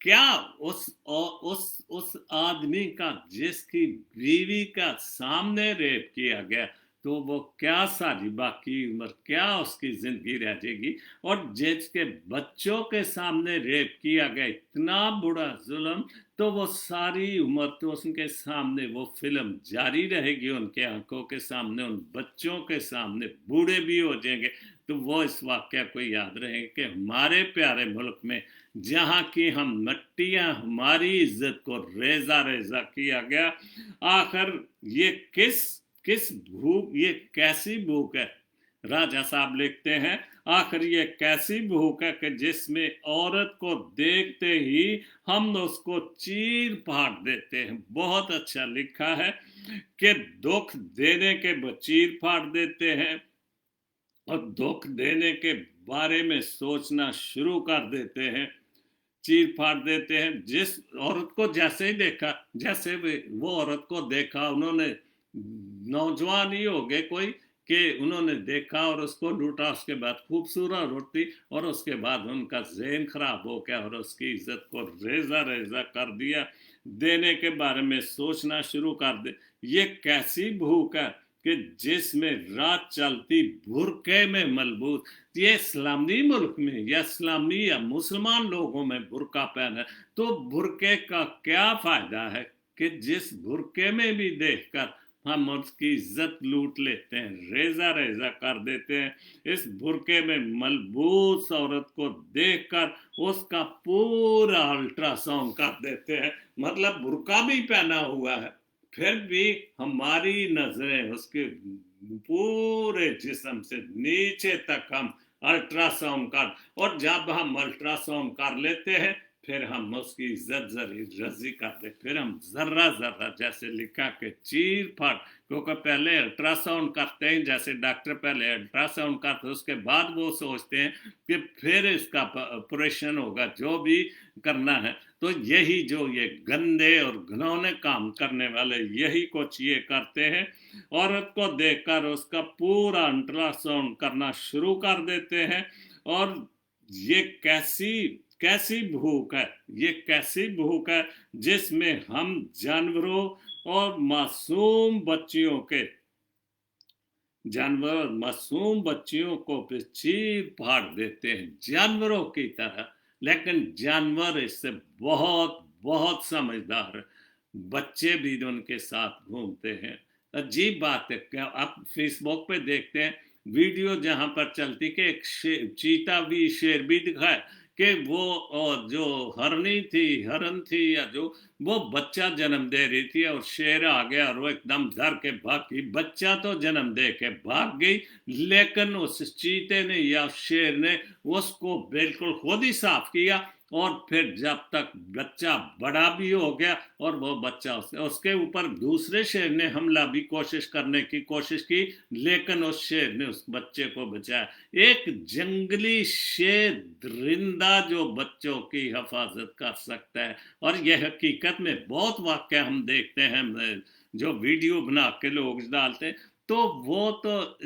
क्या उस आदमी का जिसकी बीवी का सामने रेप किया गया, तो वो क्या सारी बाकी उम्र क्या उसकी जिंदगी रह जाएगी। और जिसके बच्चों के सामने रेप किया गया, इतना बुरा जुल्म, तो वो सारी उम्र तो उनके सामने वो फिल्म जारी रहेगी, उनके आंखों के सामने, उन बच्चों के सामने, बूढ़े भी हो जाएंगे तो वो इस वाक्य को याद रहेंगे कि हमारे प्यारे मुल्क में जहाँ की हम मट्टियाँ, हमारी इज्जत को रेजा रेजा किया गया। आखिर ये किस भूख, ये कैसी भूख है। राजा साहब लिखते हैं, आखिर ये कैसी भूख है कि जिसमें औरत को देखते ही हम उसको चीर फाड़ देते हैं। बहुत अच्छा लिखा है कि दुख देने के चीर फाड़ देते हैं, और दुख देने के बारे में सोचना शुरू कर देते हैं, चीर फाड़ देते हैं। जिस औरत को जैसे ही देखा, जैसे वो औरत को देखा, उन्होंने नौजवान ही हो गए कोई, कि उन्होंने देखा और उसको लूटा, उसके बाद खूबसूरत रोटी, और उसके बाद उनका ज़हन खराब हो गया और उसकी इज्जत को रेजा रेजा कर दिया। देने के बारे में सोचना शुरू कर दे। ये कैसी भूख है कि जिसमें रात चलती बुरके में मलबूस। ये इस्लामी मुल्क में या इस्लामी या मुसलमान लोगों में बुरका पहना, तो बुरके का क्या फायदा है कि जिस बुरके में भी देखकर हम उसकी इज्जत लूट लेते हैं, रेजा रेजा कर देते हैं। इस बुरके में मलबूस औरत को देखकर उसका पूरा अल्ट्रासाउंड कर देते हैं, मतलब बुरका भी पहना हुआ है, फिर भी हमारी नजरें उसके पूरे जिस्म से नीचे तक हम अल्ट्रासाउंड कर, और जब हम अल्ट्रासाउंड कर लेते हैं फिर हम उसकी इज्जत रजी करते, फिर हम जर्रा जर्रा जैसे लिखा के चीर फाड़, क्योंकि पहले अल्ट्रासाउंड करते हैं, जैसे डॉक्टर पहले अल्ट्रासाउंड करते हैं, उसके बाद वो सोचते हैं कि फिर इसका ऑपरेशन होगा, जो भी करना है। तो यही जो ये गंदे और घिनौने काम करने वाले यही कुछ ये करते हैं, औरत को देखकर उसका पूरा अल्ट्रासाउंड करना शुरू कर देते हैं। और ये कैसी भूख है, ये कैसी भूख है जिसमें हम जानवरों और मासूम बच्चियों को चीर फाड़ देते हैं जानवरों की तरह। लेकिन जानवर इससे बहुत बहुत समझदार है, बच्चे भी उनके साथ घूमते हैं। अजीब बात है, क्या आप फेसबुक पे देखते हैं वीडियो जहां पर चलती कि एक चीता भी शेर भी दिखाए कि वो जो हरन थी या जो वो बच्चा जन्म दे रही थी, और शेर आ गया और वो एकदम डर के भाग गई। बच्चा तो जन्म दे के भाग गई, लेकिन उस चीते ने या शेर ने उसको बिल्कुल खुद ही साफ किया और फिर जब तक बच्चा बड़ा भी हो गया और वो बच्चा उसके ऊपर दूसरे शेर ने हमला भी करने की कोशिश की, लेकिन उस शेर ने उस बच्चे को बचाया। एक जंगली शेर दरिंदा जो बच्चों की हिफाजत कर सकता है। और यह हकीकत में बहुत वाक़या हम देखते हैं जो वीडियो बना के लोग डालते, तो वो तो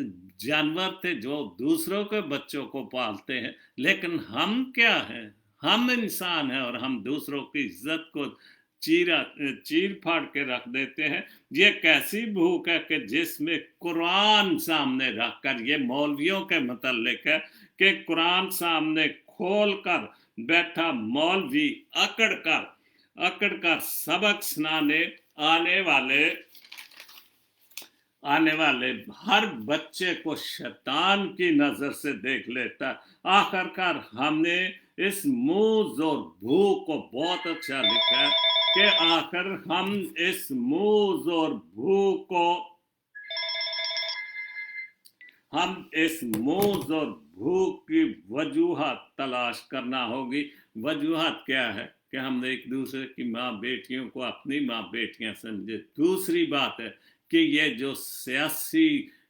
जानवर थे जो दूसरों के बच्चों को पालते हैं, लेकिन हम क्या हैं, हम इंसान हैं और हम दूसरों की इज्जत को चीर फाड़ के रख देते हैं। ये कैसी भूख है कि जिसमें कुरान सामने रखकर, ये मौलवियों के मुतल्लिक है कि कुरान सामने खोल कर बैठा मौलवी अकड़ कर सबक सुनाने आने वाले हर बच्चे को शैतान की नजर से देख लेता। आखिरकार हमने इस मूज और भूख को बहुत अच्छा लिखा है कि आखिर हम इस मूज और भूख को की वजूहत तलाश करना होगी। वजूहत क्या है कि हम एक दूसरे की माँ बेटियों को अपनी माँ बेटियां समझे। दूसरी बात है कि ये जो सियासी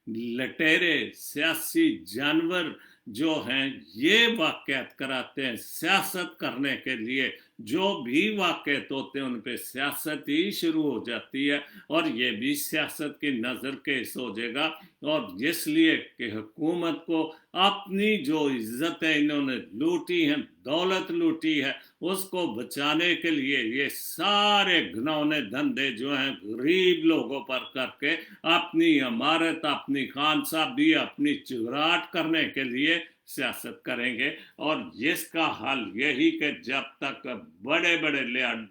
लटेरे, सियासी जानवर जो हैं, ये वाक़यात कराते हैं सियासत करने के लिए। जो भी वाक़यात होते हैं उन पे सियासत ही शुरू हो जाती है और ये भी सियासत की नज़र केस हो जाएगा। और इसलिए कि हुकूमत को अपनी जो इज्जतें इन्होंने लूटी हैं, दौलत लूटी है, उसको बचाने के लिए ये सारे घिनौने धंधे जो हैं गरीब लोगों पर करके अपनी इमारत, अपनी खानसाबी, अपनी चुगराट करने के लिए सियासत करेंगे। और जिसका हल यही कि जब तक बड़े बड़े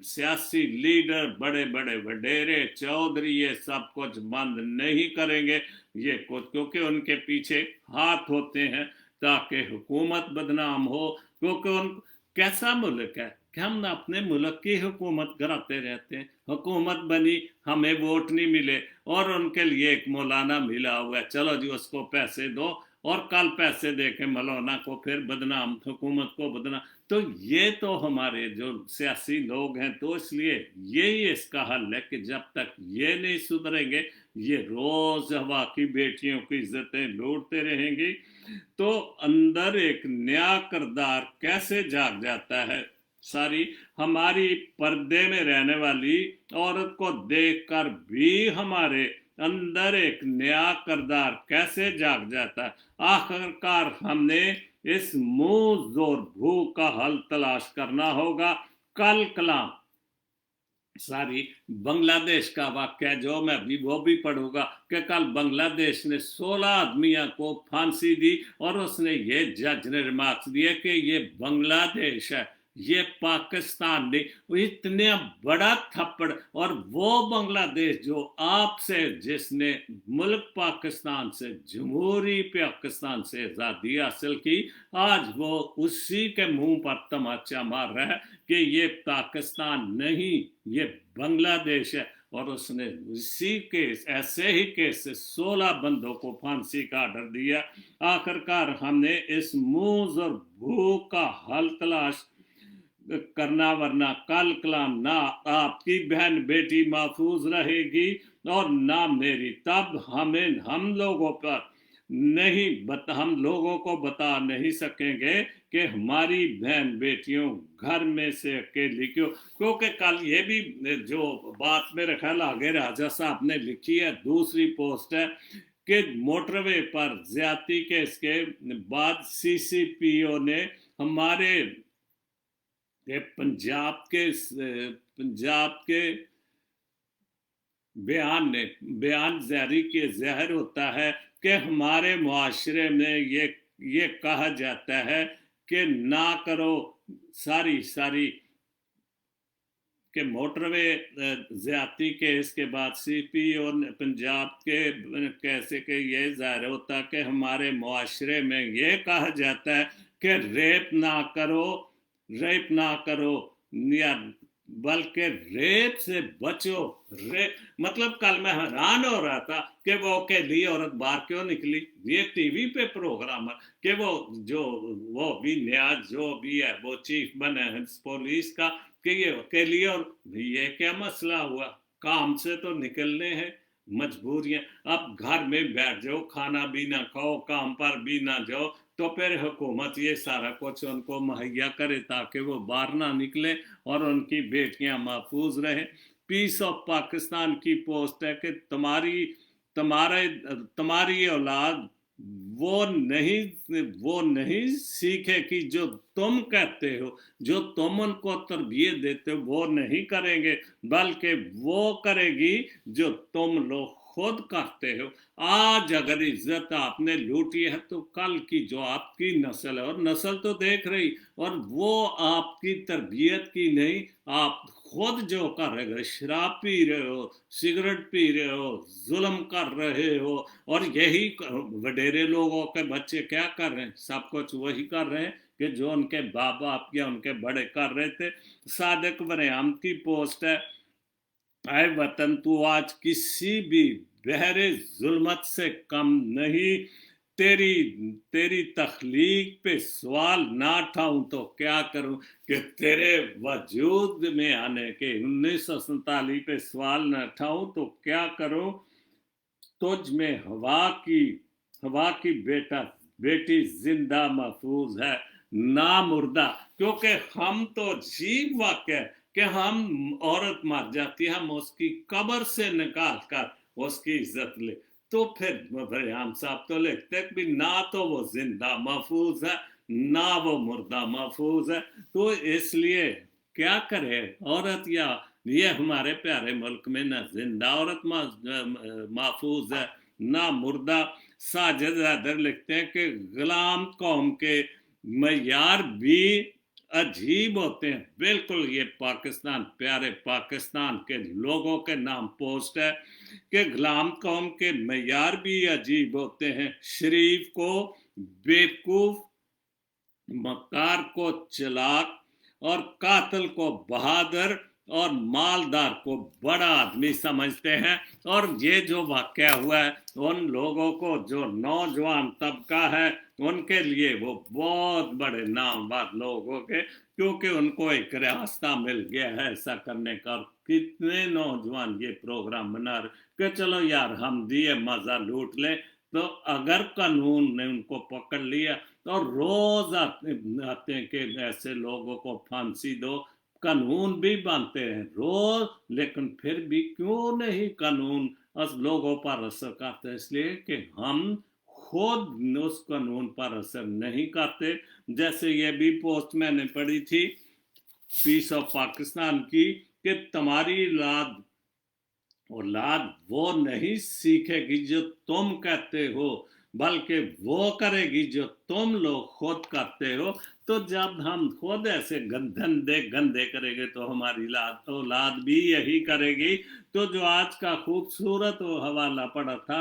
सियासी लीडर, बड़े बड़े वडेरे, चौधरी ये सब कुछ बंद नहीं करेंगे ये कुछ, क्योंकि उनके पीछे हाथ होते हैं ताकि हुकूमत बदनाम हो। क्योंकि उन कैसा मुल्क है कि हम अपने मुल्क की हुकूमत कराते रहते हैं। हुकूमत बनी, हमें वोट नहीं मिले और उनके लिए एक मौलाना मिला हुआ है, चलो जी उसको पैसे दो, और कल पैसे दे के मौलाना को फिर बदनाम, हुकूमत को बदनाम। तो ये तो हमारे जो सियासी लोग हैं, तो इसलिए यही इसका हल है कि जब तक ये नहीं सुधरेंगे, ये रोज हवा की बेटियों की इज्जतें लूटते रहेंगी। तो अंदर एक नया किरदार कैसे जाग जाता है। सारी हमारी पर्दे में रहने वाली औरत को देखकर भी हमारे अंदर एक नया किरदार कैसे जाग जाता है। आखिरकार हमने इस मूज और भूख का हल तलाश करना होगा। कल कलाम सारी बांग्लादेश का वाक्य जो मैं भी वो भी पढ़ूंगा कि कल बांग्लादेश ने 16 आदमियों को फांसी दी और उसने ये जज ने रिमार्क्स दिए कि ये बांग्लादेश है, ये पाकिस्तान नहीं। वो इतना बड़ा थप्पड़, और वो बांग्लादेश जो आपसे, जिसने मुल्क पाकिस्तान से, जमहूरी पाकिस्तान से आज़ादी हासिल की, आज वो उसी के मुंह पर तमाचा मार रहा है कि ये पाकिस्तान नहीं, ये बांग्लादेश है। और उसने इसी केस, ऐसे ही केस से 16 बंदों को फांसी का आर्डर दिया। आखिरकार हमने इस मूज और भूख का हल तलाश करना, वरना कल कलाम ना आपकी बहन बेटी महफूज रहेगी और ना मेरी। तब हम लोगों पर हम लोगों को बता नहीं सकेंगे कि हमारी बहन बेटियों घर में से अकेली क्यों। क्योंकि कल ये भी जो बात मेरे ख्याल आगे राजा साहब ने लिखी है, दूसरी पोस्ट है कि मोटरवे पर ज्यादती के इसके बाद सीसीपीओ ने हमारे पंजाब के बयान जारी के ज़ाहिर होता है कि हमारे मुआशरे में ये कहा जाता है कि ना करो सारी के मोटरवे ज्यादती के इसके बाद सीपीओ पंजाब के कैसे के ये ज़ाहिर होता है कि हमारे मुआशरे में ये कहा जाता है कि रेप ना करो या बल्कि रेप से बचो। मतलब कल मैं हैरान हो रहा था कि वो अकेली औरत बाहर क्यों निकली, ये टीवी पे प्रोग्राम है कि वो जो वो भी नया जो भी है वो चीफ बने हैं पुलिस का, कि ये अकेली, और ये क्या मसला हुआ, काम से तो निकलने हैं, मजबूरियां, अब घर में बैठ जाओ, खाना भी ना खाओ, काम पर भी ना जाओ, तो फिर हुकूमत ये सारा कुछ उनको मुहैया करे ताकि वो बाहर ना निकले और उनकी बेटियां महफूज रहें। पीस ऑफ पाकिस्तान की पोस्ट है कि तुम्हारे तुम्हारी औलाद वो नहीं सीखे कि जो तुम कहते हो, जो तुम उनको तरबियत देते हो वो नहीं करेंगे, बल्कि वो करेगी जो तुम लोग खुद करते हो। आज अगर इज्जत आपने लूटी है तो कल की जो आपकी नस्ल है, और नस्ल तो देख रही, और वो आपकी तरबियत की नहीं, आप खुद जो कर रहे हो, शराब पी रहे हो, सिगरेट पी रहे हो, जुल्म कर रहे हो, और यही वडेरे लोगों के बच्चे क्या कर रहे हैं, सब कुछ वही कर रहे हैं कि जो उनके बाप बाप या उनके बड़े कर रहे थे। सादिक बरेआम की पोस्ट है, आए वतन तू आज किसी भी बहरे जुल्मत से कम नहीं, तेरी तेरी तखलीक पे सवाल ना उठाऊं तो क्या करूं, कि तेरे वजूद में आने के 1947 पे सवाल ना उठाऊं तो क्या करूं, तुझ में हवा की बेटी जिंदा महफूज है ना मुर्दा। क्योंकि हम तो अजीब वाक्य है कि हम औरत मर जाती है, हम उसकी कब्र से निकाल कर उसकी इज्जत ले, तो फिर हम साहब तो लिखते भी ना तो वो जिंदा महफूज है ना वो मुर्दा महफूज है। तो इसलिए क्या करे औरत, या ये हमारे प्यारे मुल्क में ना जिंदा औरत महफूज है ना मुर्दा। साजिद हैदर लिखते हैं कि गुलाम कौम के मयार भी अजीब होते हैं। बिल्कुल, ये पाकिस्तान, प्यारे पाकिस्तान के लोगों के नाम पोस्ट है कि गुलाम कौम के मयार भी अजीब होते हैं, शरीफ को बेवकूफ, मक्कार को चालाक, और कातिल को बहादुर, और मालदार को बड़ा आदमी समझते हैं। और ये जो वाक़या हुआ है, उन लोगों को जो नौजवान तबका है उनके लिए वो बहुत बड़े नामवर लोग हो गए, क्योंकि उनको एक रास्ता मिल गया है ऐसा करने का। कितने नौजवान ये प्रोग्राम बना रहे कि चलो यार हम दिए मजा लूट लें, तो अगर कानून ने उनको पकड़ लिया तो रोज आते हैं कि ऐसे लोगों को फांसी दो, कानून भी बनते हैं रोज, लेकिन फिर भी क्यों नहीं कानून लोगों पर असर करते, इसलिए कि हम खुद उस कानून पर असर नहीं करते। जैसे ये भी पोस्ट मैंने पढ़ी थी पीस ऑफ पाकिस्तान की, कि तुम्हारी औलाद वो नहीं सीखेगी जो तुम कहते हो, बल्कि वो करेगी जो तुम लोग खुद करते हो। तो जब हम खुद ऐसे धंधे गंदे करेंगे तो हमारी औलाद भी यही करेगी। तो जो आज का खूबसूरत हवाला पड़ा था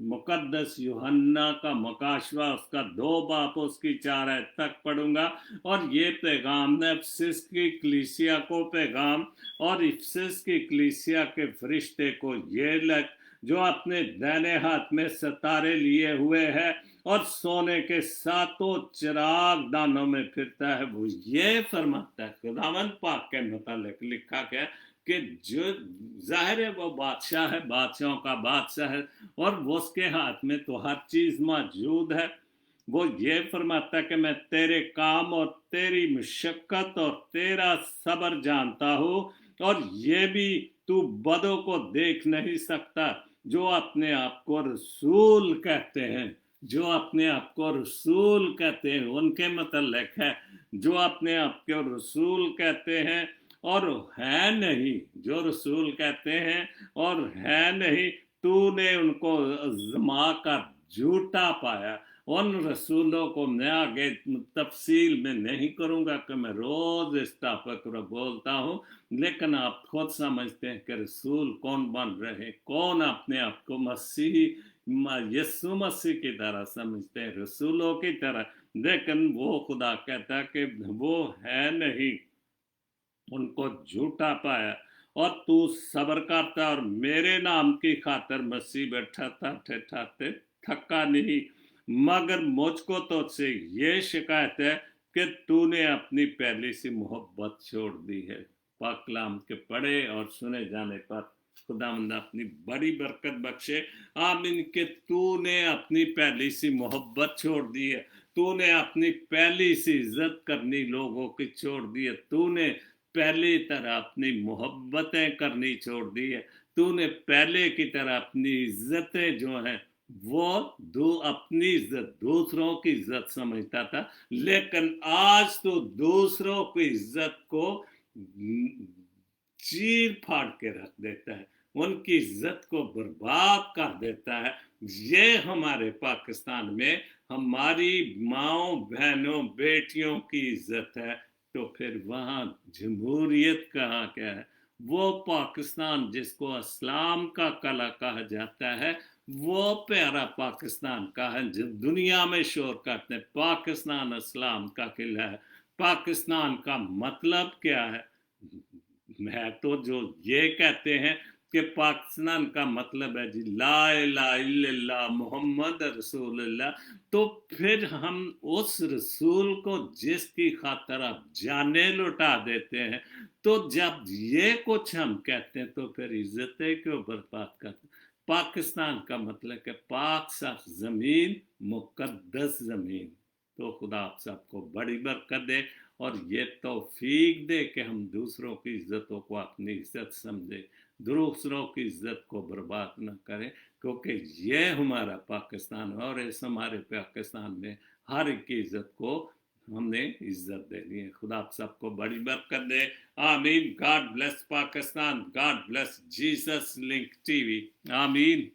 मुकद्दस यूहन्ना का मकाशवा, उसका 2 बाप उसकी 4 आयत तक पढ़ूंगा, और ये पैगाम ने इफिसस की कलीसिया को पैगाम, और इफिसस की कलीसिया के फरिश्ते को ये लग जो अपने दाहिने हाथ में सितारे लिए हुए है और सोने के 7 चिराग दानों में फिरता है, वो ये फरमाता है, खुदावंद पाक के मुतालिक लिखा गया कि जो जाहिर है वो बादशाह है, बादशाहों का बादशाह है, और वो उसके हाथ में तो हर चीज मौजूद है। वो ये फरमाता कि मैं तेरे काम और तेरी मुशक्कत और तेरा सब्र जानता हूँ, और ये भी तू बदों को देख नहीं सकता जो अपने आप को रसूल कहते हैं, जो अपने आप को रसूल कहते हैं उनके मतलब है, जो अपने आप को रसूल कहते हैं और है नहीं, जो रसूल कहते हैं और है नहीं, तूने उनको जमा कर झूठा पाया। उन रसूलों को मैं आगे तफसील में नहीं करूंगा कि मैं रोज इस टॉपिक पर बोलता हूँ, लेकिन आप खुद समझते हैं कि रसूल कौन बन रहे हैं, कौन अपने आप को मसीह यीशु मसीह की तरह समझते हैं, रसूलों की तरह, लेकिन वो खुदा कहता है कि वो है नहीं। उनको झूठा पाया, और तू सब्र करता और मेरे नाम की खातिर मुसीबत ठहराते ठहराते थका नहीं। मगर मुझको तो से ये शिकायत है कि तूने अपनी पहली सी मोहब्बत छोड़ दी है। पाक कलाम के पढ़े और सुने जाने पर खुदावंद अपनी बड़ी बरकत बख्शे। आमीन। कि तूने अपनी पहली सी मोहब्बत छोड़ दी है, तूने अपनी पहली सी इज्जत करनी लोगों की छोड़ दी है, तूने पहली तरह अपनी मोहब्बतें करनी छोड़ दी है, तूने पहले की तरह अपनी इज्जतें जो हैं वो अपनी इज्जत दूसरों की इज्जत समझता था, लेकिन आज तो दूसरों की इज्जत को चीर फाड़ के रख देता है, उनकी इज्जत को बर्बाद कर देता है। ये हमारे पाकिस्तान में हमारी माओ बहनों बेटियों की इज्जत है, तो फिर वहाँ जमहूरियत कहाँ क्या है? वो पाकिस्तान जिसको इस्लाम का कला कहा जाता है, वो प्यारा पाकिस्तान का है जो दुनिया में शोर करते हैं पाकिस्तान इस्लाम का किला है। पाकिस्तान का मतलब क्या है? मैं तो जो ये कहते हैं कि पाकिस्तान का मतलब है जी ला इलाहा इल्लल्लाह मोहम्मद रसूलुल्लाह, तो फिर हम उस रसूल को जिसकी खातर आप जाने लुटा देते हैं, तो जब ये कुछ हम कहते हैं तो फिर इज्जतें क्यों बर्बाद करते हैं? पाकिस्तान का मतलब है पाक साफ जमीन, मुकद्दस जमीन। तो खुदा आप सबको बड़ी बरकत दे और ये तौफीक दे कि हम दूसरों की इज्जतों को अपनी इज्जत समझे, दूसरों की इज्जत को बर्बाद न करें, क्योंकि ये हमारा पाकिस्तान है और इस हमारे पाकिस्तान में हर एक की इज्जत को हमने इज्जत देनी है। खुदा आप सबको बड़ी बरकत दे। आमीन। God bless Pakistan, God bless Jesus link TV. आमीन।